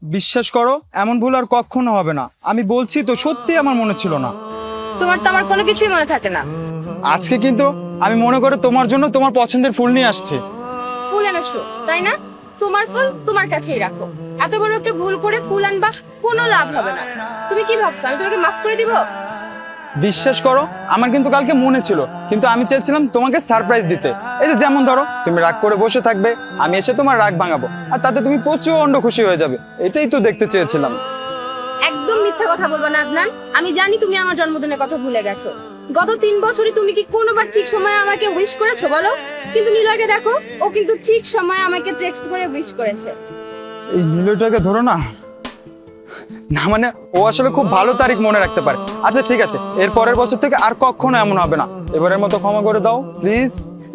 বিশ্বাস করো, এমন ভুল আর কখনো হবে না। আমি বলছি তো, সত্যি আমার মনে ছিল না। তোমার তো আমার কোনো কিছুই মনে থাকে না। আজকে কিন্তু আমি মনে করে তোমার জন্য তোমার পছন্দের ফুল নিয়ে আসছি। ফুল এনেছো তাই না? তোমার ফুল তোমার কাছেই রাখো। এত বড় একটা ভুল করে ফুল আনবা, কোনো লাভ হবে না। তুমি কি ভাবছো আমি তোমাকে মাফ করে দিব? বিশ্বাস করো, আমার কিন্তু কালকে মনে ছিল, কিন্তু আমি চেয়েছিলাম তোমাকে সারপ্রাইজ দিতে। এই যে যেমন ধরো, তুমি রাগ করে বসে থাকবে, আমি এসে তোমার রাগ ভাঙাবো, আর তাতে তুমি প্রচন্ড খুশি হয়ে যাবে। এটাই তো দেখতে চেয়েছিলাম। একদম মিথ্যা কথা বলবা না আদনান। আমি জানি তুমি আমার জন্মদিনের কথা ভুলে গেছো। গত 3 বছরই তুমি কি কোনোবার ঠিক সময়ে আমাকে উইশ করেছো বলো? কিন্তু নিলয়কে দেখো, ও কিন্তু ঠিক সময়ে আমাকে টেক্সট করে উইশ করেছে। এই নীলটাকে ধরো না। না মানে, ও আসলে খুব ভালো তারিখ মনে রাখতে পারে। আচ্ছা ঠিক আছে, এর পরের বছর থেকে আর কখনো এমন হবে না। এবারের মতো ক্ষমা করে দাও প্লিজ।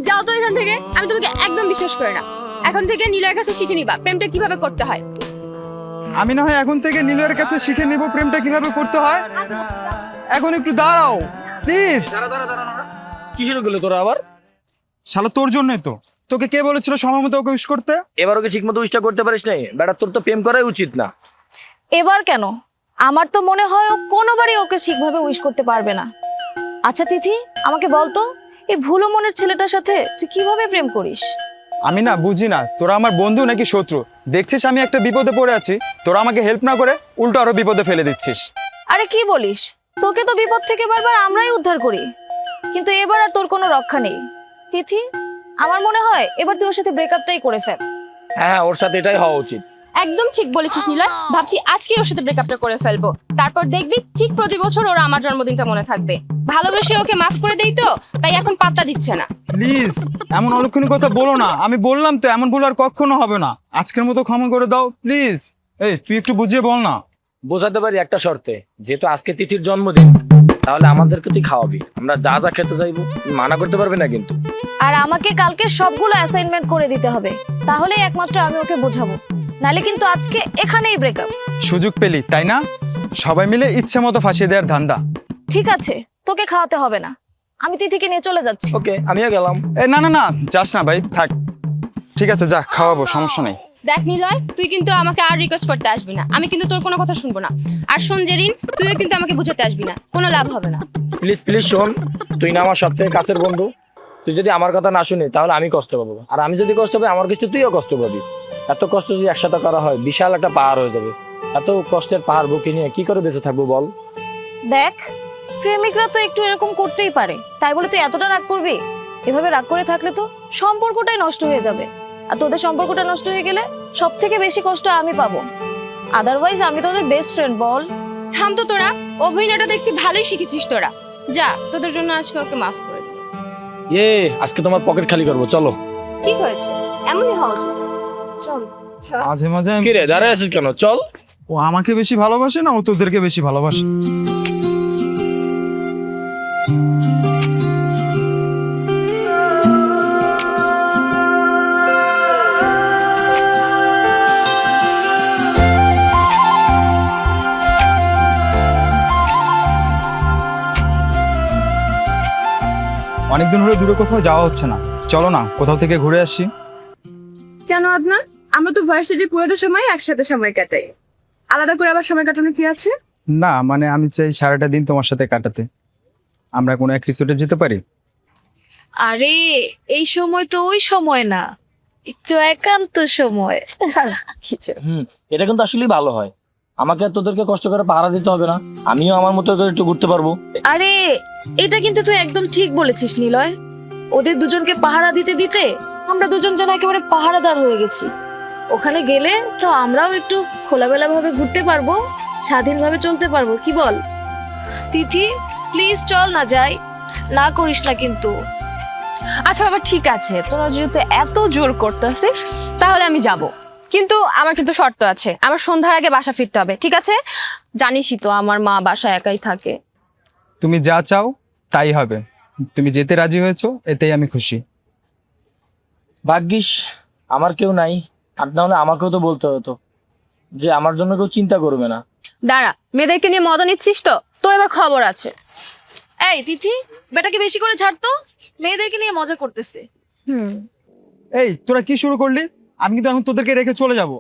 যাও তো এখান থেকে, আমি তোমাকে একদম বিশ্বাস করি না। এখন থেকে নিলয়ের কাছে শিখে নিবা প্রেমটা কিভাবে করতে হয়। আমি না হয় এখন থেকে নীলের কাছে শিখে নিব প্রেমটা কিভাবে করতে হয়। এখন একটু দাঁড়াও প্লিজ। কি শুরু করলে তোরা আবার? শালা তোর জন্যই তো। তোকে কে বলেছিল সময় মতো ওকে উইশ করতে? এবার ওকে ঠিক মতো উইশটা করতে পারিস নাই? বেটা তোর তো প্রেম করাই উচিত না। এবার কেন? আমার তো মনে হয় ও কোনোবারই ওকে ঠিকভাবে উইশ করতে পারবে না। আচ্ছা তিথি, আমাকে বলতো, এই ভুলো মনের ছেলেটার সাথে তুই কিভাবে প্রেম করিস? আমি না বুঝি না, তোরা আমার বন্ধু নাকি শত্রু। দেখছিস আমি একটা বিপদে পড়ে আছি, তোরা আমাকে হেল্প না করে উল্টো আরো বিপদে ফেলে দিচ্ছিস। আরে কি বলিস? তোকে তো বিপদ থেকে বারবার আমরাই উদ্ধার করি, কিন্তু এবার আর তোর কোনো রক্ষা নেই। তিথি, আমার মনে হয় এবার তুই ওর সাথে ব্রেকআপটাই করে ফেল। হ্যাঁ, ওর সাথে এটাই হওয়া উচিত। একদম ঠিক বলেছিস নিলয়। ভাবছি আজকে ওর সাথে ব্রেকআপটা করে ফেলবো, তারপর দেখবি ঠিক প্রতি বছর ওর আমার জন্মদিনটা মনে থাকবে। ভালোবেসে ওকে মাফ করে দেই তো, তাই এখন পাত্তা দিচ্ছে না। প্লিজ এমন অলক্ষণী কথা বলো না। আমি বললাম তো, এমন ভুল আর কখনো হবে না। আজকের মতো ক্ষমা করে দাও প্লিজ। এই তুই একটু বুঝিয়ে বল না। বোঝাতে পারি একটা শর্তে, যেহেতু আজকে তিথির জন্মদিন, তাহলে আমাদেরকে তুই খাওয়াবি। আমরা যা যা খেতে চাইবো তুই মানা করতে পারবি না কিন্তু। আর আমাকে কালকে সবগুলো অ্যাসাইনমেন্ট করে দিতে হবে, তাহলেই একমাত্র আমি ওকে বোঝাবো। নালে কিন্তু আজকে এখানেই ব্রেকআপ। সুযোগ পেলি তাই না? সবাই মিলে ইচ্ছে মতো ফাঁসিয়ে দেওয়ার ধান্দা। ঠিক আছে, তোকে খাওয়াতে হবে না, আমি তিথিকে নিয়ে চলে যাচ্ছি। ওকে, আমিও গেলাম। এ না না না, যাস না ভাই, থাক। ঠিক আছে যা, খাওয়াবো, সমস্যা নেই। দেখ নিলয়, তুই কিন্তু আমাকে আর রিকোয়েস্ট করতে আসবি না। আমি কিন্তু তোর কোনো কথা শুনবো না। আর শোন জেরিন, তুইও কিন্তু আমাকে বুঝাতে আসবি না, কোনো লাভ হবে না। প্লিজ প্লিজ শোন, তুই না আমার সবথেকে কাছের বন্ধু। তুই যদি আমার কথা না শুনি তাহলে আমি কষ্ট পাবো, আর আমি যদি কষ্ট পাই আমার কিছু তুইও কষ্ট পাবি। এত কষ্ট যদি একসাথে করা হয় বিশাল একটা পাহাড় হয়ে যাবে। এত কষ্টের পাহাড় বুকে নিয়ে কি করে বেঁচে থাকবো বল? দেখ, প্রেমিকরা তো একটু এরকম করতেই পারে, তাই বলে তুই এতটা রাগ করবি? এভাবে রাগ করে থাকলে তো সম্পর্কটাই নষ্ট হয়ে যাবে, আর তোদের সম্পর্কটা নষ্ট হয়ে গেলে সব থেকে বেশি কষ্ট আমি পাবো। আদারওয়াইজ আমি তোদের বেস্ট ফ্রেন্ড, বল। থাম তো তোরা, অভিনয়টা দেখছি ভালোই শিখেছিস তোরা। যা, তোদের জন্য আজকে ওকে মাফ করে দিই। আজকে তোমার পকেট খালি করবো, চলো। ঠিক হয়েছে, এমনই হওয়া উচিত। চল। মাঝে মাঝে কি রে দাঁড়ায় আছিস কেন? চল। ও আমাকে বেশি ভালোবাসে না ও তোদেরকে বেশি ভালোবাসে? অনেকদিন হলো দূরে কোথাও যাওয়া হচ্ছে না, চলো না কোথাও থেকে ঘুরে আসি। কেন আদনান? আমরা তো ভার্সিটির পুরোটা সময় একসাথে সময় কাটাই, আলাদা করে আবার সময় কাটানো কি আছে? না মানে আমি চাই সারাটা দিন তোমার সাথে কাটাতে। আমরা কোনো এক রিসোর্টে যেতে পারি? আরে এই সময় তো ওই সময় না, একটু একান্ত সময়। কিছু এটা কিন্তু আসলেই ভালো হয়। আমাকে আর তোদেরকে কষ্ট করে পাহারা দিতে হবে না, আমিও আমার মতো করে একটু ঘুরতে পারবো। আরে এটা কিন্তু তুই একদম ঠিক বলেছিস নিলয়। ওদের দুজনকে পাহারা দিতে দিতে আমরা দুজন যেন একেবারে পাহারাদার হয়ে গেছি। ওখানে গেলে তো আমরাও একটু খোলামেলা ভাবে ঘুরতে পারবো, স্বাধীনভাবে চলতে পারবো, কি বল? তিথি প্লিজ চল না যাই, না করিস না কিন্তু। আচ্ছা বাবা, ঠিক আছে, তোরা যেহেতু এত জোর করতেছিস তাহলে আমি যাব, কিন্তু আমার কিন্তু শর্ত আছে। আমার সন্ধ্যার আগে বাসা ফিরতে হবে, ঠিক আছে? জানিসই তো আমার মা বাসায় একাই থাকে। তুমি যা চাও তাই হবে। তুমি যেতে রাজি হয়েছো, এতেই আমি খুশি। ভাগ্যিস আমার কেউ নাই, আর না হলে আমাকেও তো বলতে হতো যে আমার জন্য কেউ চিন্তা করবে না। দাঁড়া, মেয়েদেরকে নিয়ে মজা নিচ্ছিস তো? তোর এবার খবর আছে। এই তিথি, বেটাকে বেশি করে ছাড়তো, মেয়েদেরকে নিয়ে মজা করতেছে। এই তোরা কি শুরু করলি? আমি কিন্তু এখন তোদেরকে রেখে চলে যাব।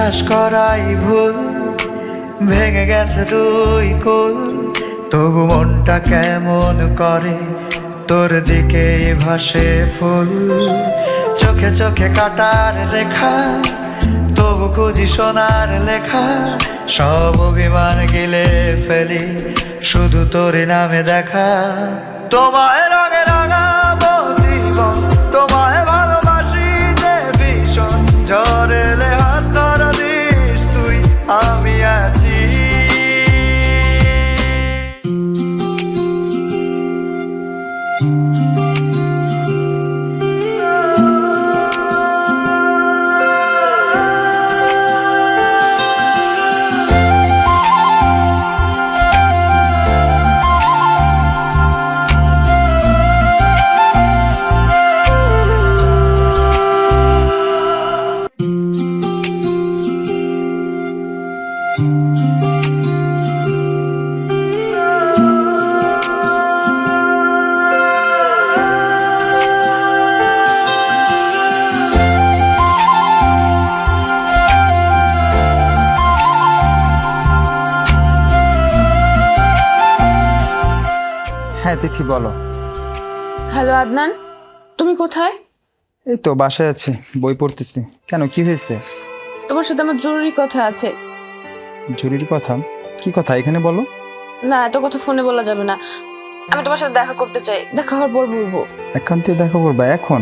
বিশ্বাস করাই ভুল, ভেঙে গেছে দুই কুল, তবু মনটা কেমন করে তোর দিকে ভাসে ফুল। চোখে চোখে কাটার রেখা, তবু খুঁজি সোনার লেখা, সব অভিমান গিলে ফেলি শুধু তোর নামে দেখা। তোমায় রঙে রাঙাবো জীবন, তোমায় ভালোবাসি যে ভীষণ, ঝড় এলে হাত ধরা দিস তুই, আমি আছি। হ্যাঁ তিথি বলো। হ্যালো আদনান, তুমি কোথায়? এই তো বাসায় আছি, বই পড়তেছি। কেন, কি হয়েছে? তোমার সাথে আমার জরুরি কথা আছে। জরুরি কথা? কি কথা এখানে বলো। না, এত কথা ফোনে বলা যাবে না। আমি তোমার সাথে দেখা করতে চাই, দেখা হওয়ার পর বলবো। একান্তে দেখা করবা এখন?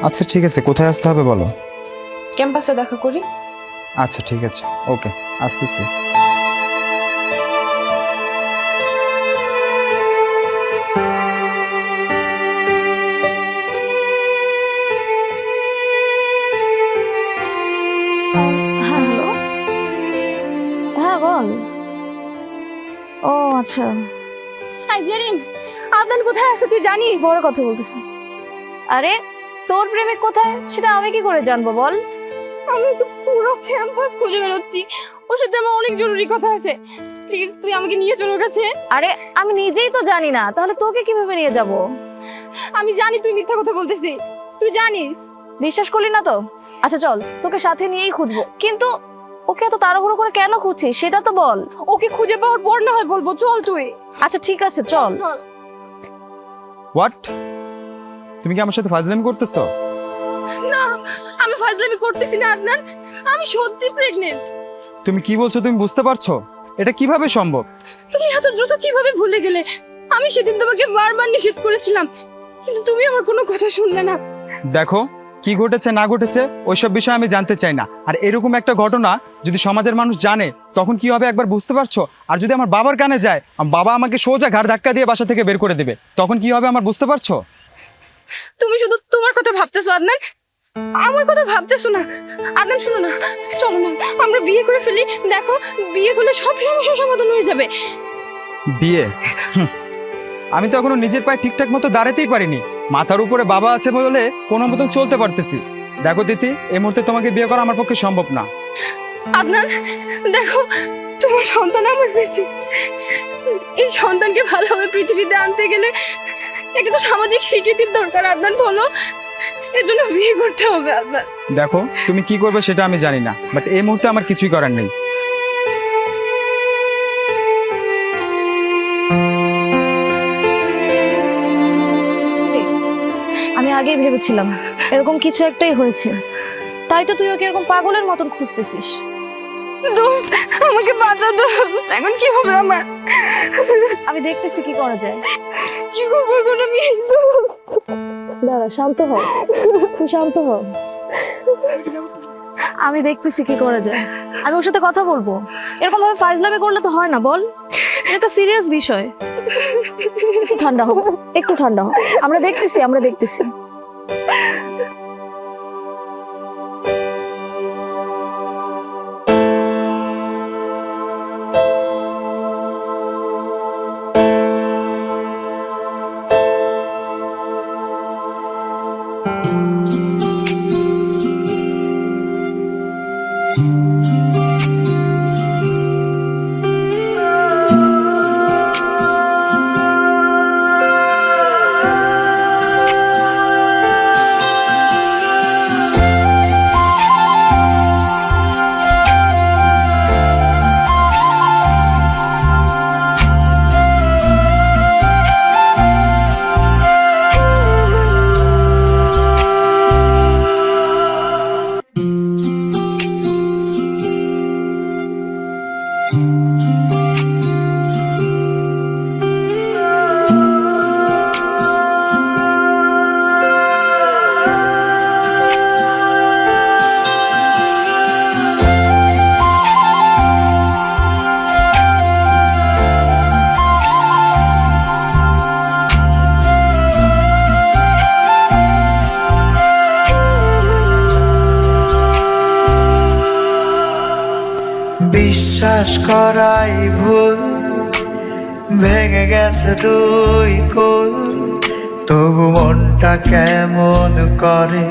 আচ্ছা ঠিক আছে, কোথায় আসতে হবে বলো। ক্যাম্পাসে দেখা করি। আচ্ছা ঠিক আছে, ওকে, আসতেছি। হ্যালো, হ্যাঁ বল। ও আচ্ছা, হাই জেরিন, আদনান কোথায় আছে তুই জানিস? বড় কথা বলতেছি। আরে তোর প্রেমিক কোথায় সেটা আমি কি করে জানবো বল? আমি তো পুরো ক্যাম্পাস খুঁজে বেরোচ্ছি, ওর সাথে আমার অনেক জরুরি কথা আছে। প্লিজ তুই আমাকে নিয়ে চল ওর কাছে। আরে আমি নিজেই তো জানি না, তাহলে তোকে কিভাবে নিয়ে যাব? আমি জানি তুই মিথ্যা কথা বলতেছিস, তুই জানিস। বিশ্বাস করলি না তো? আচ্ছা চল, তোকে সাথে নিয়েই খুঁজবো। কিন্তু ওকে এত তাড়াহুড়ো করে কেন খুঁজছিস সেটা তো বল। ওকে খুঁজে পাওয়ার পর না হয় বলবো, চল তুই। আচ্ছা ঠিক আছে চল। হোয়াট? তুমি কি আমার সাথে ফাজলামি করতেছো? না, আমি ফাজলামি করতেছি না আদনান, আমি সত্যি প্রেগনেন্ট। তুমি কি বলছো, তুমি বুঝতে পারছো? এটা কিভাবে সম্ভব? তুমি এত দ্রুত কিভাবে ভুলে গেলে? আমি সেদিন তোমাকে বারবার নিষেধ করেছিলাম, কিন্তু তুমি আমার কোনো কথা শুনলে না। দেখো, কি ঘটেছে না ঘটেছে ওইসব বিষয় আমি জানতে চাই না। আর এরকম একটা ঘটনা যদি সমাজের মানুষ জানে তখন কি হবে একবার বুঝতে পারছো? আর যদি আমার বাবার কানে যায়, বাবা আমাকে সোজা ঘাড় ধাক্কা দিয়ে বাসা থেকে বের করে দেবে, তখন কি হবে আমার বুঝতে পারছো? তুমি শুধু তোমার কথা ভাবতেছো আদনান, আমার কথা ভাবতেছো না। আদনান শোনো না, চলো না আমরা বিয়ে করে ফেলি। দেখো, বিয়ে করলে সব সমস্যার সমাধান হয়ে যাবে। বিয়ে? আমি তো এখনো নিজের পায়ে ঠিকঠাক মতো দাঁড়াতেই পারিনি। মাথার উপরে বাবা আছে বলে কোনো মতো চলতে পারতেছি। দেখো দিতি, এই মুহূর্তে তোমাকে বিয়ে করা আমার পক্ষে সম্ভব না। আদনান দেখো, তোমার সন্তান আমার পেটে। এই সন্তানকে ভালোভাবে পৃথিবীতে আনতে গেলে একটা তো সামাজিক স্বীকৃতির দরকার। আদনান বলো, এর জন্য বিয়ে করতে হবে। আদনান দেখো, তুমি কি করবে সেটা আমি জানি না, বাট এই মুহূর্তে আমার কিছুই করার নেই। আমি আগেই ভেবেছিলাম এরকম কিছু একটাই হয়েছে, তাই তো তুই ওকে এরকম পাগলের মতন খুঁজতেছিস। দোস্ত, আমাকে বাঁচা দোস্ত, এখন কি হবে আমার? আমি দেখতেছি কি করা যায়। কি করবো এখন আমি? দাঁড়া, শান্ত হ, তুই শান্ত হ। আমি দেখতেছি কি করা যায়। আমি ওর সাথে কথা বলবো। এরকম ভাবে ফাইজলামি করলে তো হয় না বল, এটা সিরিয়াস বিষয়। একটু ঠান্ডা হোক, একটু ঠান্ডা হোক। আমরা দেখতেছি। বিশ্বাস করাই ভুল, ভেঙে গেছে দুই কুল, তবু মনটা কেমন করে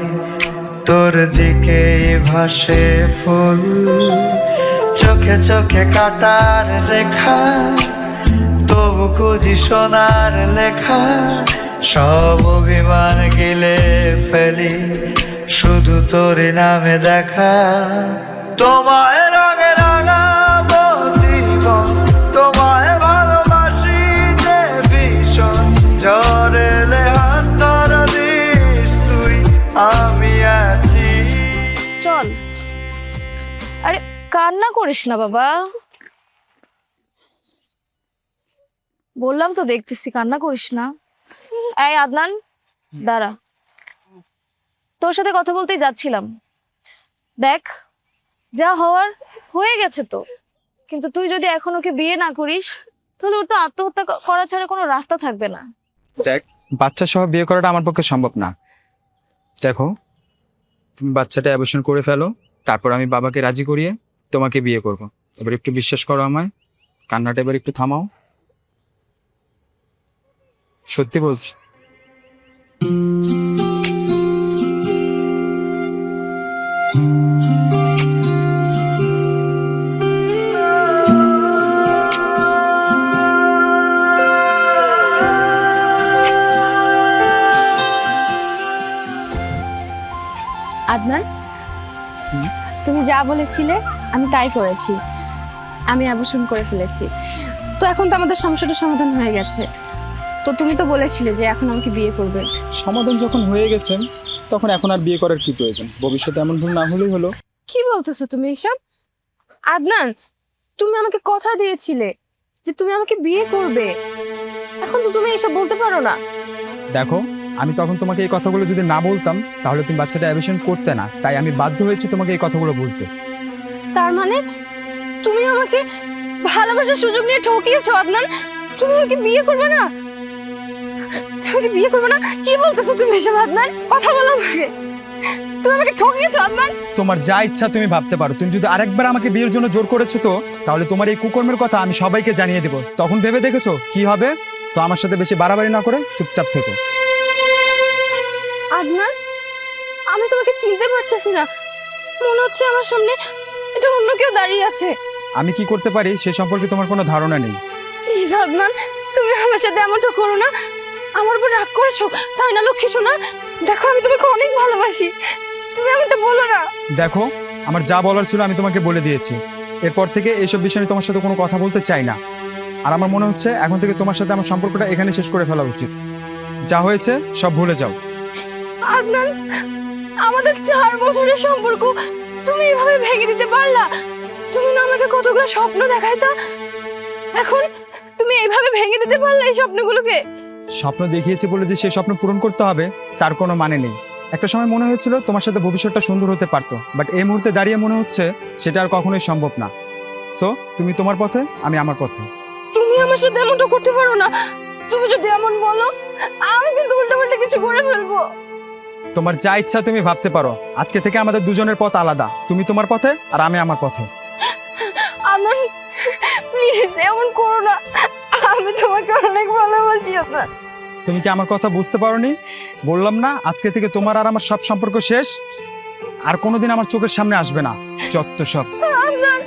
তোর দিকে ভাসে ফুল। চোখে চোখে কাটার রেখা, তবু খুঁজি সোনার লেখা, সব অভিমান গিলে ফেলি শুধু তোর নামে দেখা। তোমায় রঙে রাঙাবো জীবন, তোমায় ভালোবাসি যে ভীষণ, ঝড় এলে হাত ধরা দিস তুই, আমি আছি। চল। আরে কান্না করিস না বাবা, বললাম তো দেখতেছি, কান্না করিস না। এই আদনান দাঁড়া, তোর সাথে কথা বলতেই যাচ্ছিলাম। দেখ যা হওয়ার হয়ে গেছে তো, কিন্তু তুই যদি এখন ওকে বিয়ে না করিস তাহলে ওর তো আত্মহত্যা করা ছাড়া কোনো রাস্তা থাকবে না। দেখ, বাচ্চা সহ বিয়ে করাটা আমার পক্ষে সম্ভব না। দেখো, তুমি বাচ্চাটা অ্যাবর্শন করে ফেলো, তারপর আমি বাবাকে রাজি করিয়ে তোমাকে বিয়ে করব। এবার একটু বিশ্বাস করো আমায়, কান্নাটা এবার একটু থামাও। সত্যি বলছি। আদনান, তুমি যা বলেছিলে আমি তাই করেছি। আমি অ্যাবর্শন করে ফেলেছি, তো এখন তো আমাদের সমস্যাটা সমাধান হয়ে গেছে। তো তুমি তো বলেছিলে যে এখন আমাকে বিয়ে করবে। সমাধান যখন হয়ে গেছে তখন এখন আর বিয়ে করার কি প্রয়োজন? ভবিষ্যতে এমন ভুল না হলেই হলো। কি বলতেছো তুমি এসব? আদনান, তুমি আমাকে কথা দিয়েছিলে যে তুমি আমাকে বিয়ে করবে, এখন তো তুমি এসব বলতে পারো না। দেখো, আমি তখন তোমাকে এই কথাগুলো যদি না বলতাম তাহলে তুমি বাচ্চাটা অ্যাবর্শন করতে না, তাই আমি বাধ্য হয়েছি তোমাকে এই কথাগুলো বলতে। তার মানে তুমি আমাকে ভালোবাসার সুযোগ নিয়ে ঠকিয়েছো আদনান। তুমি আমাকে বিয়ে করবে না? তুমি আমাকে বিয়ে করবে না? কি বলতেছো তুমি এসব আদনান? কথা বলো আমাকে। তুমি আমাকে ঠকিয়েছো আদনান। তোমার যা ইচ্ছা তুমি ভাবতে পারো। তুমি যদি আরেকবার আমাকে বিয়ের জন্য জোর করেছো তো তাহলে তোমার এই কুকর্মের কথা আমি সবাইকে জানিয়ে দেবো। তখন ভেবে দেখেছো কি হবে? তো আমার সাথে বেশি বাড়াবাড়ি না করে চুপচাপ থেকো। আদনান, আমি তোমাকে চিনতে পারতেছি না। মনে হচ্ছে আমার সামনে এটা অন্য কেউ দাঁড়িয়ে আছে। আমি কি করতে পারি সে সম্পর্কে তোমার কোনো ধারণা নেই। প্লিজ আদনান, তুমি আমার সাথে এমনটা করো না। আমার উপর রাগ করেছো তাই না লক্ষ্মী সোনা? দেখো, আমি তোমাকে অনেক ভালোবাসি, তুমি এমনটা বলো না। দেখো, আমার যা বলার ছিল আমি তোমাকে বলে দিয়েছি। এরপর থেকে এইসব বিষয় নিয়ে তোমার সাথে কোনো কথা বলতে চাই না। আর আমার মনে হচ্ছে এখন থেকে তোমার সাথে আমার সম্পর্কটা এখানে শেষ করে ফেলা উচিত। যা হয়েছে সব ভুলে যাও। আদনান, আমাদের 4 বছরের সম্পর্ক তুমি এভাবে ভেঙে দিতে পারলা? তুমি না আমাকে কতগুলো স্বপ্ন দেখাইতা, এখন তুমি এইভাবে ভেঙে দিতে পারলে এই স্বপ্নগুলোকে? স্বপ্ন দেখিয়েছি বলে যে সেই স্বপ্ন পূরণ করতে হবে তার কোনো মানে নেই। একটা সময় মনে হয়েছিল তোমার সাথে ভবিষ্যৎটা সুন্দর হতে পারতো, বাট এই মুহূর্তে দাঁড়িয়ে মনে হচ্ছে সেটা আর কখনোই সম্ভব না। সো তুমি তোমার পথে, আমি আমার পথে। তুমি আমার সাথে এমনটা করতে পারো না। তুমি যদি এমন বলো আমি কিন্তু উল্টাপাল্টা কিছু করে ফেলবো। তোমার যা ইচ্ছা তুমি ভাবতে পারো। আজকে থেকে আমাদের দুজনের পথ আলাদা। তুমি তোমার পথে আর আমি আমার পথে। আদনান, প্লিজ এমন করো না, আমি তোমাকে অনেক ভালোবাসি। আদনান, তুমি কি আমার কথা বুঝতে পারোনি? বললাম না আজকে থেকে তোমার আর আমার সব সম্পর্ক শেষ। আর কোনোদিন আমার চোখের সামনে আসবে না যত সব। আদনান,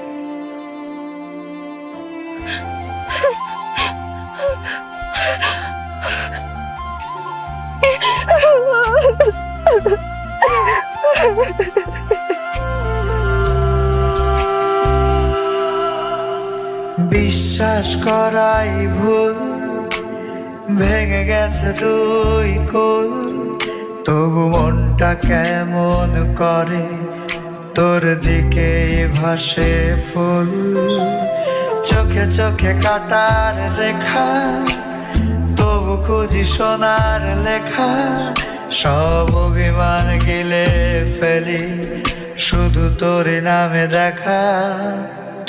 বিশ্বাস করাই ভুল, ভেঙে গেছে দুই কুল, তবু মনটা কেমন করে তোর দিকে ভাসে ফুল। চোখে চোখে কাটার রেখা, তবু খুঁজি সোনার লেখা, সব অভিমান গিলে ফেলি শুধু তোর নামে দেখা।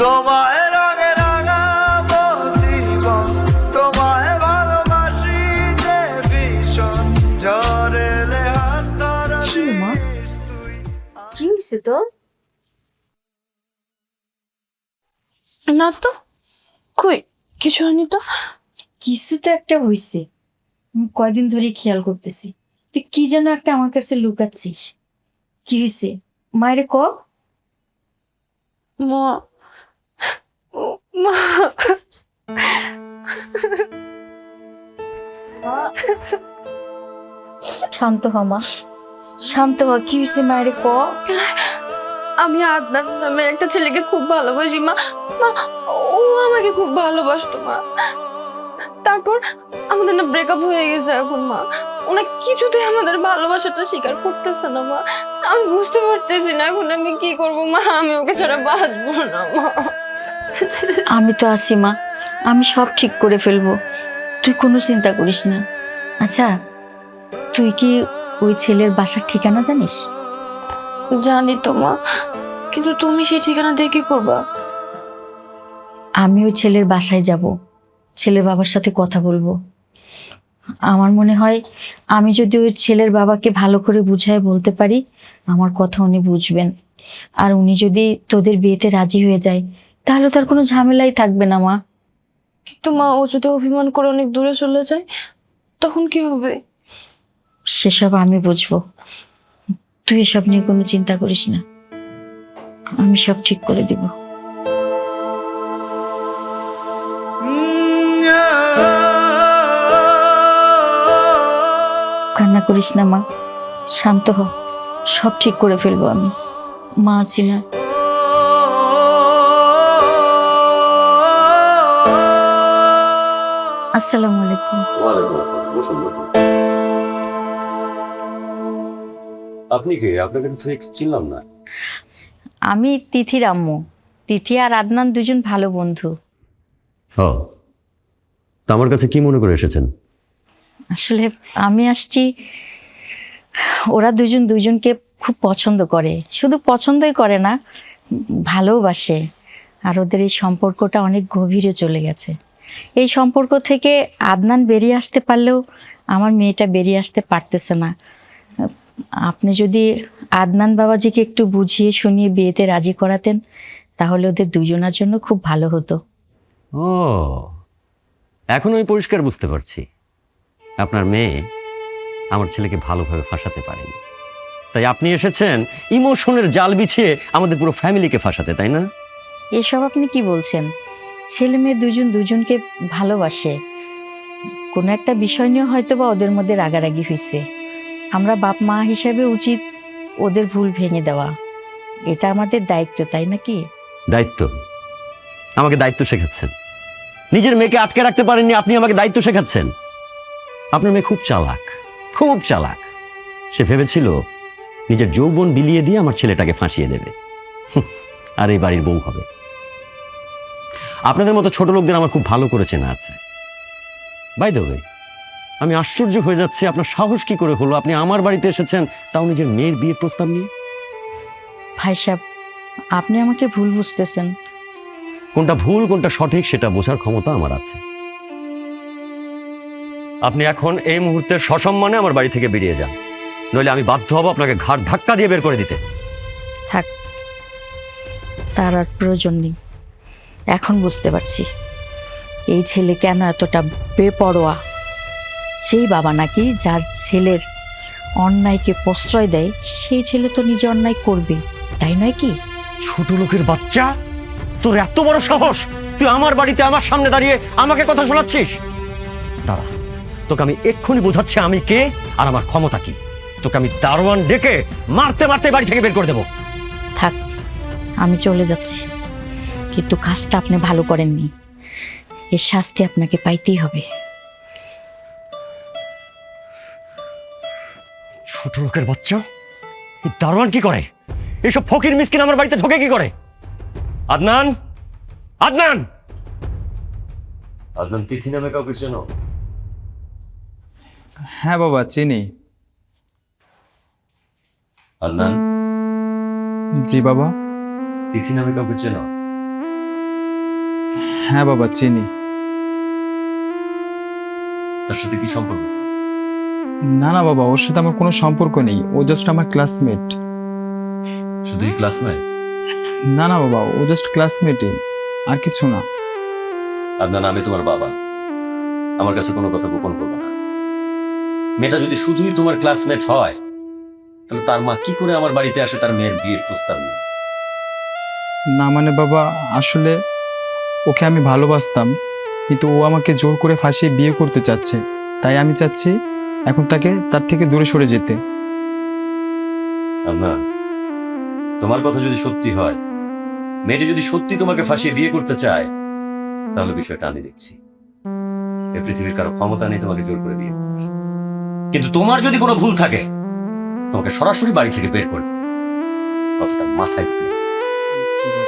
তোমায় রঙে রাঙাবো জীবন, তোমায় ভালোবাসি যে ভীষণ, ঝড় এলে হাত ধরা দিস তুই। কি হয়েছে তোর? না তো, কই কিছু হয়নি তো। কিছু তো একটা হইছে, আমি কয়দিন ধরে খেয়াল করতেছি। তুই কি যেন একটা আমার কাছে লুকাচ্ছিস। কি হয়েছে মায়েরে ক। মা মা শান্ত হ মা, শান্ত হ। কি হয়েছে মায়েরে ক। আমি আদনান নামে একটা ছেলেকে খুব ভালোবাসি মা। মা, ও আমাকে খুব ভালোবাসতো মা। তারপর আমাদের না ব্রেকআপ হয়ে গেছে এখন মা। ওনা কিছুতেই আমাদের ভালোবাসাটা স্বীকার করতেছে না মা। আমি বুঝতে পারতেছি না এখন আমি কি করব মা। আমি ওকে ছাড়া বাঁচবো না মা। আমি তো আছি মা, আমি সব ঠিক করে ফেলবো, তুই কোনো চিন্তা করিস না। আচ্ছা, তুই কি ওই ছেলের বাসার ঠিকানা জানিস? জানি তো মা, কিন্তু তুমি সেই ঠিকানা দিয়ে কি করবা? আমি ওই ছেলের বাসায় যাব, ছেলের বাবার সাথে কথা বলবো। আমার মনে হয় আমি যদি ওই ছেলের বাবাকে ভালো করে বুঝায় বলতে পারি, আমার কথা উনি বুঝবেন। আর উনি যদি তোদের বিয়েতে রাজি হয়ে যায়, তাহলে তার কোনো ঝামেলাই থাকবে না মা। কিন্তু মা, ও যদি অভিমান করে অনেক দূরে চলে যায় তখন কি হবে? সেসব আমি বুঝবো, তুই এসব নিয়ে কোনো চিন্তা করিস না, আমি সব ঠিক করে দিব। কান্না করিস না মা, শান্ত হ, সব ঠিক করে ফেলবো আমি। মা আছি না। আসসালামু আলাইকুম। ওয়ালাইকুম আসসালাম। বসুন বসুন। আপনি কে? আপনাকে তো ঠিক চিনলাম না। আমি তিথির আম্মু। তিথি আর আদনান দুজন ভালো বন্ধু। ও, তা আমার কাছে কি মনে করে এসেছেন? আসলে আমি আসছি, ওরা দুজন দুজনকে খুব পছন্দ করে, শুধু পছন্দই করে না, ভালোবাসে। আর ওদের এই সম্পর্কটা অনেক গভীরে চলে গেছে। এই সম্পর্ক থেকে আদনান বেরিয়ে আসতে পারলেও আমার মেয়েটা বেরিয়ে আসতে পারতেছে না। আপনি যদি আদনান বাবাজিকে একটু বুঝিয়ে শুনিয়ে বিয়েতে রাজি করাতেন, তাহলে ওদের দুজনের জন্য খুব ভালো হতো। ও, এখন আমি পরিষ্কার বুঝতে পারছি। আপনার মেয়ে আমার ছেলেকে ভালোভাবে ফাঁসাতে পারেনি, তাই আপনি এসেছেন ইমোশনের জাল বিছিয়ে আমাদের পুরো ফ্যামিলিকে ফাঁসাতে, তাই না? এসব আপনি কি বলছেন? ছেলে মেয়ে দুজন দুজনকে ভালোবাসে, কোনো একটা বিষয় নিয়ে হয়তো বা ওদের মধ্যে রাগারাগি হয়েছে। আমরা বাপ মা হিসেবে উচিত ওদের ভুল ভেঙে দেওয়া, এটা আমাদের দায়িত্ব, তাই নাকি? দায়িত্ব? আমাকে দায়িত্ব শেখাচ্ছেন? নিজের মেয়েকে আটকে রাখতে পারেননি, আপনি আমাকে দায়িত্ব শেখাচ্ছেন? আপনার মেয়ে খুব চালাক, খুব চালাক। সে ভেবেছিল নিজের যৌবন বিলিয়ে দিয়ে আমার ছেলেটাকে ফাঁসিয়ে দেবে, আর এই বাড়ির বউ হবে। আপনাদের মতো ছোট লোকদের আমার খুব ভালো করে চেনা আছে। বাই দ্য ওয়ে, আমি আশ্চর্য হয়ে যাচ্ছি, আপনার সাহস কি করে হলো? আপনি আমার বাড়িতে এসেছেন, তাও নিজের মেয়ের বিয়ের প্রস্তাব নিয়ে। ভাই সাহেব, আপনি আমাকে ভুল বুঝতেছেন। কোনটা ভুল কোনটা সঠিক সেটা বোঝার ক্ষমতা আমার আছে। আপনি এখন এই মুহূর্তে সসম্মানে আমার বাড়ি থেকে বেরিয়ে যান, নইলে আমি বাধ্য হব আপনাকে ঘাড় ধাক্কা দিয়ে বের করে দিতে। থাক, তার আর প্রয়োজন নেই। এখন বুঝতে পারছি এই ছেলে কেন এতটা বেপরোয়া। সেই বাবা নাকি যার ছেলের অন্যায়কে প্রশ্রয় দেয়, সেই ছেলে তো নিজে অন্যায় করবে, তাই নয় কি? ছোট লোকের বাচ্চা, তোর এত বড় সাহস! তুই আমার বাড়িতে আমার সামনে দাঁড়িয়ে আমাকে কথা শোনাচ্ছিস? দাঁড়া, তোকে আমি এক্ষুনি বোঝাচ্ছি আমি কে আর আমার ক্ষমতা কি। তোকে আমি দারোয়ান ডেকে মারতে মারতে বাড়ি থেকে বের করে দেবো। থাক, আমি চলে যাচ্ছি, কিন্তু কাজটা আপনি ভালো করেননি, এর শাস্তি আপনাকে পাইতেই হবে। ছোট লোকের বাচ্চা, এই দারোয়ান কি করে? এইসব ফকির মিসকিন আমার বাড়িতে ঢোকে কি করে? আদনান, আদনান! আদনান, তিথি নামে কাউকে চেনো? হ্যাঁ বাবা, চিনি। আদনান, জি বাবা। তিথি নামে কাউকে চেনো? হ্যাঁ বাবা, চিনি। তার সাথে কি সম্পর্ক? না না বাবা, ওর সাথে আমার কোনো সম্পর্ক নেই, ও জাস্ট আমার ক্লাসমেট। শুধুই ক্লাসমেট? না না বাবা, ও জাস্ট ক্লাসমেটই। আর কিছু না। আদনান, আমি তোমার বাবা, আমার কাছে কোনো কথা গোপন করবে না। মেয়েটা যদি শুধুই তোমার ক্লাসমেট হয়, তাহলে তার মা কি করে আমার বাড়িতে আসে তার মেয়ের বিয়ের প্রস্তাব নিয়ে? না মানে বাবা, আসলে ওকে আমি ভালোবাসতাম, কিন্তু ও আমাকে জোর করে ফাঁসিয়ে বিয়ে করতে চাচ্ছে। তাই আমি চাচ্ছি এখন তাকে তার থেকে দূরে সরে যেতে। আদনান, তোমার কথা যদি সত্যি হয়, মেয়েটি যদি সত্যি তোমাকে ফাঁসিয়ে বিয়ে করতে চায়, তাহলে বিষয়টা আমি দেখছি। এই পৃথিবীর কারো ক্ষমতা নেই তোমাকে জোর করে বিয়ে করার। কিন্তু তোমার যদি কোনো ভুল থাকে, তোমাকে সরাসরি বাড়ি থেকে বের করে দেবে। কথাটা মাথায় ঢুকিয়ে নাও।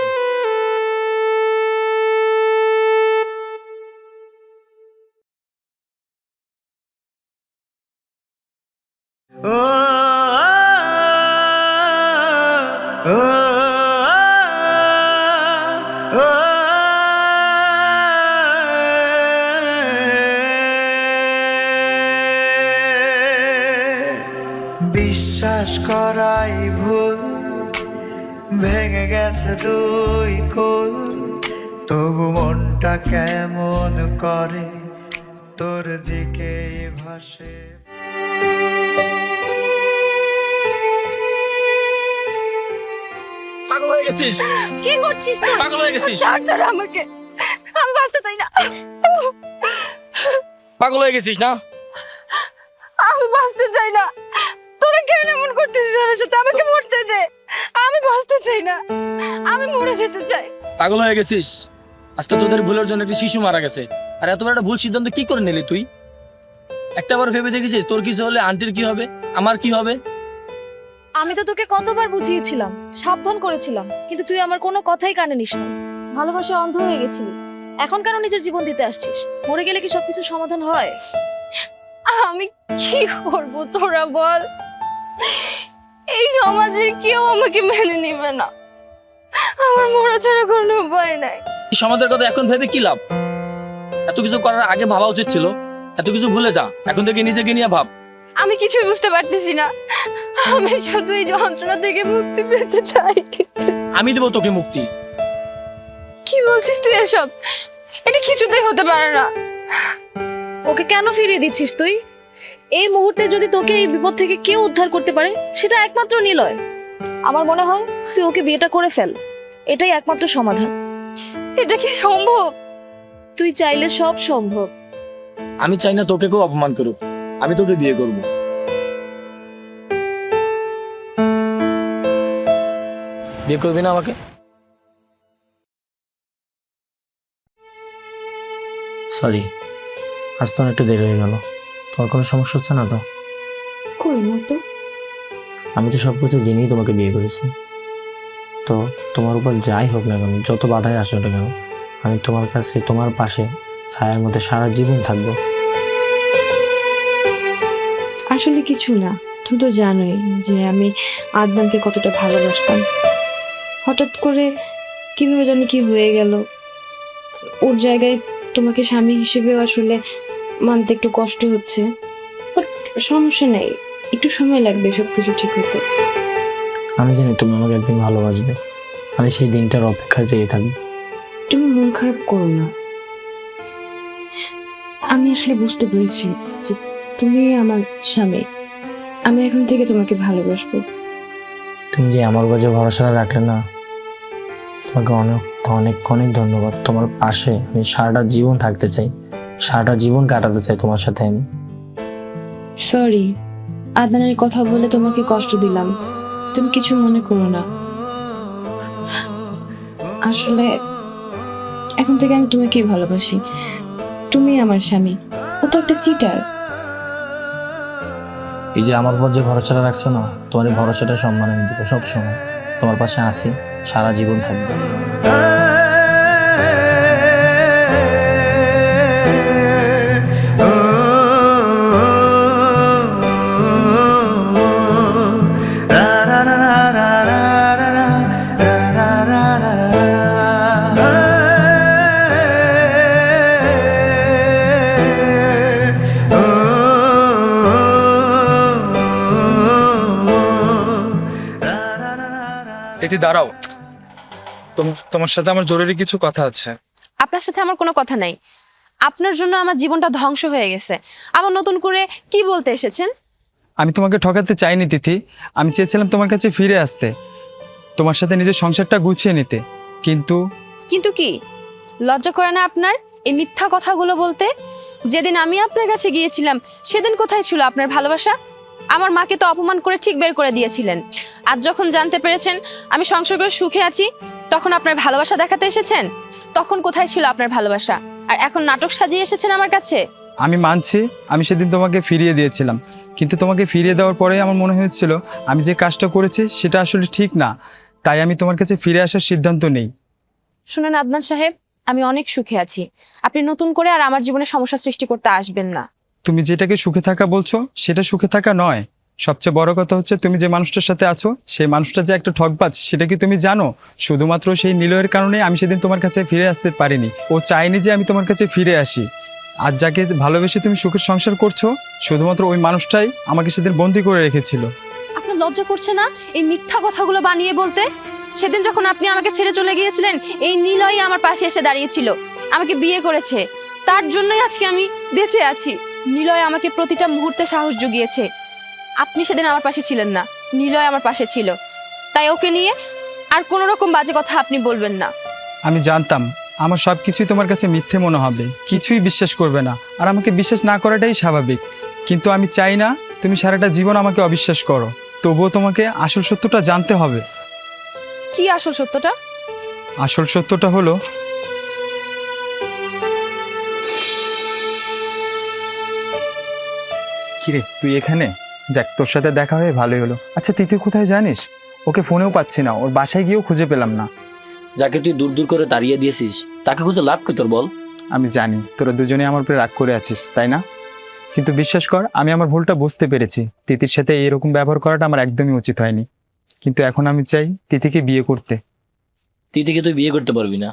ও ও ও বিশ্বাস করাই ভুল, ভেঙে গেছে দুই কুল, তবু মনটা কেমন করে তোর দিকে ভাসে। পাগল হয়ে গেছিস? কি করছিস তুই? পাগল হয়ে গেছিস? ছাড় তোরা আমাকে, আমি বাঁচতে চাই না। পাগল হয়ে গেছিস না? আমি বাঁচতে চাই না। তোরা কেন এমন করতেছিস আমার সাথে? আমাকে মরতে দে, আমি বাঁচতে চাই না, আমি মরে যেতে চাই। পাগল হয়ে গেছিস? আজকে তোদের ভুলের জন্য একটা শিশু মারা গেছে, আর এত বড় একটা ভুল সিদ্ধান্ত কি করে নিলি তুই? একটা বার ভেবে দেখেছিস তোর কিছু হলে আন্টির কি হবে, আমার কি হবে? আমি তো তোকে কতবার বুঝিয়েছিলাম, সাবধান করেছিলাম, কিন্তু তুই আমার কোনো কথাই কানে নিস না। ভালোবাসা অন্ধ হয়ে গেছিলি। এখন কেন নিজের জীবন দিতে আসছিস? মরে গেলে কি সবকিছু সমাধান হয়? আমি কি করব তোরা বল? এই সমাজে কেউ আমাকে মেনে নেবে না, আমার মরা ছাড়া কোনো উপায় নাই। এই সমাজের কথা এখন ভেবে কি লাভ? এত কিছু করার আগে ভাবা উচিত ছিল। এত কিছু ভুলে যা, এখন থেকে নিজেকে নিয়ে ভাব। আমি কিছুই বুঝতে পারতেছি না, আমি শুধু এই যন্ত্রণা থেকে মুক্তি পেতে চাই। আমি দেবো তোকে মুক্তি। কি বলছিস তুই এসব? এটা কিছুতেই হতে পারে না। ওকে কেন ফিরিয়ে দিচ্ছিস তুই? এই মুহূর্তে যদি তোকে এই বিপদ থেকে কেউ উদ্ধার করতে পারে, সেটা একমাত্র নিলয়। আমার মনে হয় তুই ওকে বিয়েটা করে ফেল, এটাই একমাত্র সমাধান। এটা কি সম্ভব? তুই চাইলে সব সম্ভব। আমি চাই না তোকে কেউ অপমান করুক, আমি তোকে বিয়ে করব। বিয়ে করবি না আমাকে? সরি, আজ তো একটু দেরি হয়ে গেল। তোমার কোনো সমস্যা হচ্ছে না তো? কই না তো। আমি তো সব কিছু জেনেই তোমাকে বিয়ে করেছি। তো তোমার উপর যাই হোক না কেন, যত বাধাই আসে না কেন, আমি তোমার কাছে, তোমার পাশে ছায়ার মধ্যে সারা জীবন থাকবো। আসলে কিছু না, তুমি তো জানোই যে আমি আদনানকে কতটা ভালোবাসতাম। হঠাৎ করে কিভাবে জানি কি হয়ে গেল। ওর জায়গায় তোমাকে স্বামী হিসেবে আসলে মানতে একটু কষ্ট হচ্ছে, বাট সমস্যা নেই, একটু সময় লাগবে সবকিছু ঠিক হতে। আমি জানি তুমি আমাকে একদিন ভালোবাসবে, আমি সেই দিনটার অপেক্ষা চেয়ে থাকবো। তুমি মন খারাপ করো না। আমি আসলে বুঝতে পেরেছি যে তুমি আমার স্বামী, আমি এখন থেকে তোমাকে ভালোবাসবো। তুমি যে আমার উপর যে ভরসাটা রাখলে না, তোমাকে অনেক অনেক অনেক ধন্যবাদ। তোমার পাশে আমি সারাটা জীবন থাকতে চাই, সারাটা জীবন কাটাতে চাই তোমার সাথে আমি। সরি, আদনানের কথা বলে তোমাকে কষ্ট দিলাম, তুমি কিছু মনে করো না। আসলে এখন থেকে আমি তোমাকে ভালোবাসি, তুমি আমার স্বামী, ও তো একটা চিটার। এই যে আমার উপর যে ভরসাটা রাখছো না, তোমার এই ভরসাটা সম্মান আমি দেবো সবসময়। তোমার পাশে আছি, সারা জীবন থাকবো। এটি দাঁড়াও, তোমার সাথে আমার জরুরি কিছু কথা আছে। আপনার সাথে আমার কোনো কথা নাই। আপনার জন্য আমার জীবনটা ধ্বংস হয়ে গেছে। আবার নতুন করে কি বলতে এসেছেন? আমি তোমাকে ঠকাতে চাইনি তিথি, আমি চেয়েছিলাম তোমার কাছে ফিরে আসতে, তোমার সাথে নিজের সংসারটা গুছিয়ে নিতে। কিন্তু কিন্তু কি লজ্জা করে না আপনার এই মিথ্যা কথাগুলো বলতে? যেদিন আমি আপনার কাছে গিয়েছিলাম সেদিন কোথায় ছিল আপনার ভালোবাসা? আমার মাকে তো অপমান করে ঠিক বের করে দিয়েছিলেন। আজ যখন জানতে পেরেছেন আমি সংসার করে সুখে আছি, তখন আপনার ভালোবাসা দেখাতে এসেছেন। তখন কোথায় ছিল আপনার ভালোবাসা? আর এখন নাটক সাজিয়ে এসেছেন আমার কাছে। আমি মানছি আমি সেদিন তোমাকে ফিরিয়ে দিয়েছিলাম, কিন্তু তোমাকে ফিরিয়ে দেওয়ার পরে আমার মনে হয়েছিল আমি যে কাজটা করেছি সেটা আসলে ঠিক না, তাই আমি তোমার কাছে ফিরে আসার সিদ্ধান্ত নেই। শুনেন আদনান সাহেব, আমি অনেক সুখে আছি। আপনি নতুন করে আর আমার জীবনে সমস্যা সৃষ্টি করতে আসবেন না। তুমি যেটাকে সুখে থাকা বলছো সেটা সুখে থাকা নয়। সবচেয়ে বড় কথা হচ্ছে তুমি যে মানুষটার সাথে আছো সেই মানুষটা যে একটা ঠকবাজ সেটা কি তুমি জানো? শুধুমাত্র সেই নিলয়ের কারণে আমি সেদিন তোমার কাছে ফিরে আসতে পারিনি। ও চায়নি যে আমি তোমার কাছে ফিরে আসি। আর যাকে ভালোবেসে তুমি সুখের সংসার করছো শুধুমাত্র ওই মানুষটাই আমাকে সেদিন বন্দি করে রেখেছিল। আপনার লজ্জা করছে না এই মিথ্যা কথাগুলো বানিয়ে বলতে? সেদিন যখন আপনি আমাকে ছেড়ে চলে গিয়েছিলেন এই নিলয়ই আমার পাশে এসে দাঁড়িয়েছিল, আমাকে বিয়ে করেছে। তার জন্যই আজকে আমি বেঁচে আছি। নিলয় আমাকে প্রতিটা মুহূর্তে সাহস জুগিয়েছে। আপনি সেদিন আমার পাশে ছিলেন না, নিলয় আমার পাশে ছিল। তাই ওকে নিয়ে আর কোনো রকম বাজে কথা আপনি বলবেন না। আমি জানতাম আমার সব কিছুই তোমার কাছে মিথ্যে মনে হবে, কিছুই বিশ্বাস করবে না, আর আমাকে বিশ্বাস না করাটাই স্বাভাবিক। কিন্তু আমি চাই না তুমি সারাটা জীবন আমাকে অবিশ্বাস করো। তবুও তোমাকে আসল সত্যটা জানতে হবে। কি আসল সত্যটা? আসল সত্যটা হলো কিরে তুই এখানে? যাক, তোর সাথে দেখা হয়ে ভালোই হলো। আচ্ছা তিথি কোথায় জানিস? ওকে ফোনেও পাচ্ছি না, ওর বাসায় গিয়েও খুঁজে পেলাম না। যাকে তুই দূর দূর করে তাড়িয়ে দিয়েছিস তাকে খুঁজে লাভ কি তোর বল? আমি জানি তোরা দুজনেই আমার উপরে রাগ করে আছিস, তাই না? কিন্তু বিশ্বাস কর আমি আমার ভুলটা বুঝতে পেরেছি। তিথির সাথে এরকম ব্যবহার করাটা আমার একদমই উচিত হয়নি। কিন্তু এখন আমি চাই তিথিকে বিয়ে করতে। তিথিকে তুই বিয়ে করতে পারবি না।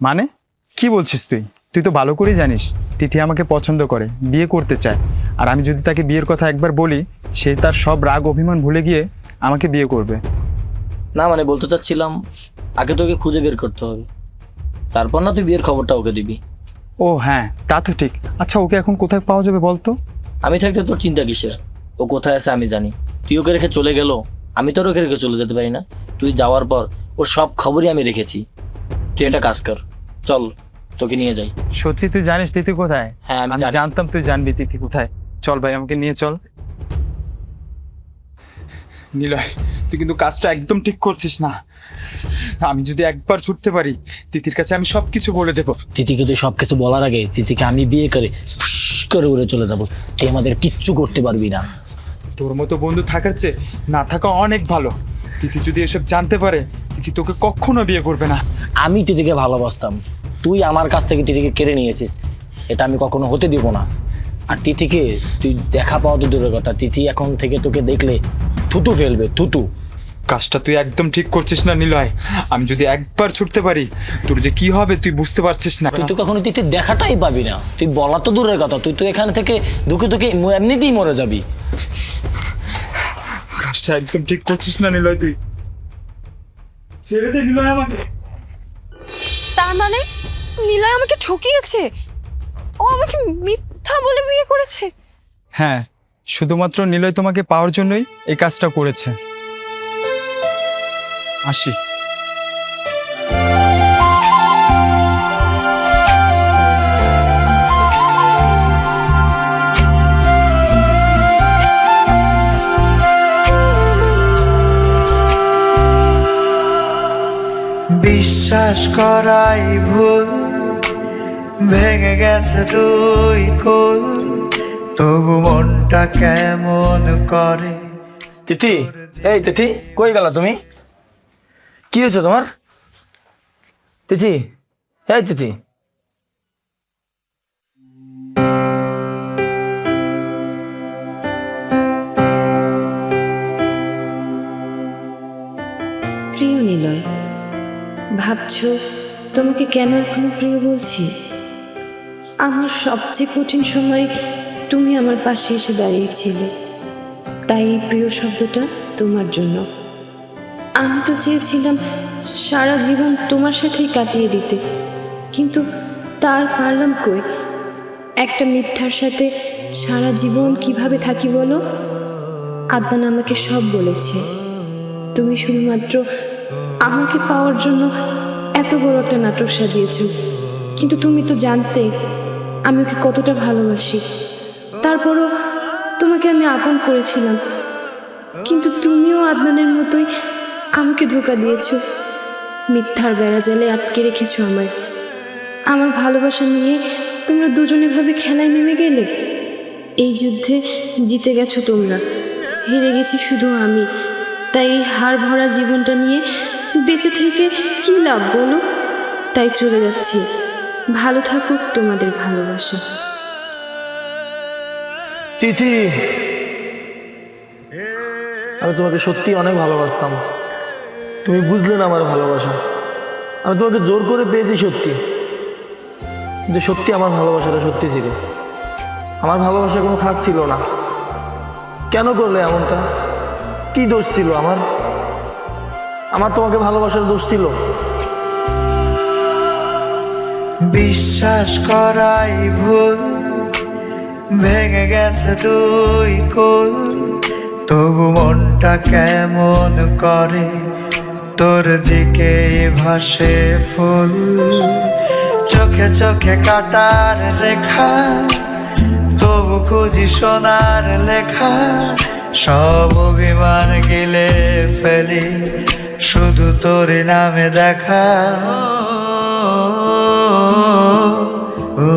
মানে কি বলছিস তুই? তুই তো ভালো করেই জানিস তিথি আমাকে পছন্দ করে, বিয়ে করতে চায়। আর আমি যদি তাকে বিয়ের কথা একবার বলি সে তার সব রাগ অভিমান ভুলে গিয়ে আমাকে বিয়ে করবে। না মানে বলতে চাচ্ছিলাম আগে তোকে খুঁজে বের করতে হবে, তারপর না তুই বিয়ের খবরটা ওকে দিবি। ও হ্যাঁ, তা তো ঠিক। আচ্ছা ওকে এখন কোথায় পাওয়া যাবে বলতো? আমি থাকতে তোর চিন্তা কিসের? ও কোথায় আছে আমি জানি। তুই ওকে রেখে চলে গেল, আমি তোর ওকে রেখে চলে যেতে পারি না? তুই যাওয়ার পর ওর সব খবরই আমি রেখেছি। তুই একটা কাজ কর, চল তোকে নিয়ে যাই। সত্যি তুই জানিস তিথি কোথায়? হ্যাঁ আমি আমি জানি। জানতাম তুই জানবি তিথি কোথায়। চল ভাই আমাকে নিয়ে চল। নিলয় তুই কিন্তু কাজটা একদম ঠিক করছিস না। আমি যদি একবার ছুটতে পারি তিথির কাছে আমি সবকিছু বলে দেবো। তিথিকে তুই সবকিছু বলার আগে তিথিকে আমি বিয়ে করে ফুস করে উড়ে চলে যাবো। তুই আমাদের কিচ্ছু করতে পারবি না। তোর মতো বন্ধু থাকার চেয়ে না থাকা অনেক ভালো। তিথি যদি এসব জানতে পারে তিথি তোকে কখনো বিয়ে করবে না। আমি তিথিকে ভালোবাসতাম, তুই আমার কাছ থেকে তিথিকে কেড়ে নিয়েছিস। এটা আমি কখনো হতে দিব না। আর তিথিকে তুই দেখা পাওয়া তো দূরের কথা, তিথি এখন থেকে তোকে দেখলে থুতু ফেলবে, থুতু। কাজটা তুই একদম ঠিক করছিস না নিলয়। আমি যদি একবার ছুটতে পারি তোর যে কি হবে তুই বুঝতে পারছিস না। তুই তো কখনো তিথি দেখাটাই পাবি না। তুই বলা তো দূরের কথা, তুই তো এখান থেকে ধুকে ধুকে এমনিতেই মরে যাবি। কাজটা একদম ঠিক করছিস না নিলয়। তুই ছেড়ে দে নিলয় আমাকে। তার মানে নিলয় আমাকে ঠকিয়েছে? ও আমাকে মিথ্যা বলে বিয়ে করেছে? হ্যাঁ, শুধুমাত্র নিলয় তোমাকে পাওয়ার জন্যই এই কাজটা করেছে। আসি। বিশ্বাস করাই ভুল, ভেঙে গেছে দুই কুল, তবু মনটা কেমন করে। তিথি, এই তিথি কই গেল তুমি? কি হয়েছে তোমার? তিথি, এই তিথি। প্রিয় নিলয়, ভাবছো তোমাকে কেন এখনো প্রিয় বলছি? আমার সবচেয়ে কঠিন সময় তুমি আমার পাশে এসে দাঁড়িয়েছিলে, তাই এই প্রিয় শব্দটা তোমার জন্য। আমি তো চেয়েছিলাম সারা জীবন তোমার সাথেই কাটিয়ে দিতে, কিন্তু তার পারলাম কই। একটা মিথ্যার সাথে সারা জীবন কিভাবে থাকি বলো? আদনান আমাকে সব বলেছে। তুমি শুধুমাত্র আমাকে পাওয়ার জন্য এত বড় একটা নাটক সাজিয়েছ, কিন্তু তুমি তো জানতে আমি ওকে কতটা ভালোবাসি। তারপরও তোমাকে আমি আপন করেছিলাম, কিন্তু তুমিও আদনানের মতোই আমাকে ধোঁকা দিয়েছ। মিথ্যার বেড়াজালে আটকে রেখেছো আমায়। আমার ভালোবাসা নিয়ে তোমরা দুজনে ভাবে খেলায় নেমে গেলে। এই যুদ্ধে জিতে গেছো তোমরা, হেরে গেছি শুধু আমি। তাই এই হার ভরা জীবনটা নিয়ে বেঁচে থেকে কী লাভ বলো? তাই চলে যাচ্ছি। ভালো থাকুক তোমাদের ভালোবাসা। তিথি, আমি তোমাকে সত্যি অনেক ভালোবাসতাম, তুমি বুঝলে না আমার ভালোবাসা। আমি তোমাকে জোর করে পেয়েছি সত্যি, কিন্তু সত্যি আমার ভালোবাসাটা সত্যি ছিল। আমার ভালোবাসা কোনো খাস ছিল না। কেন করলে এমনটা? কি দোষ ছিল আমার? আমার তোমাকে ভালোবাসার দোষ ছিল? বিশ্বাস করাই ভুল, ভেঙে গেছে দুই কুল, তবু মনটা কেমন করে তোর দিকে ভাসে ফুল। চোখে চোখে কাটার রেখা, তবু খুঁজি সোনার লেখা। সব অভিমান গিলে ফেলি, শুধু তোর নামে দেখা। ও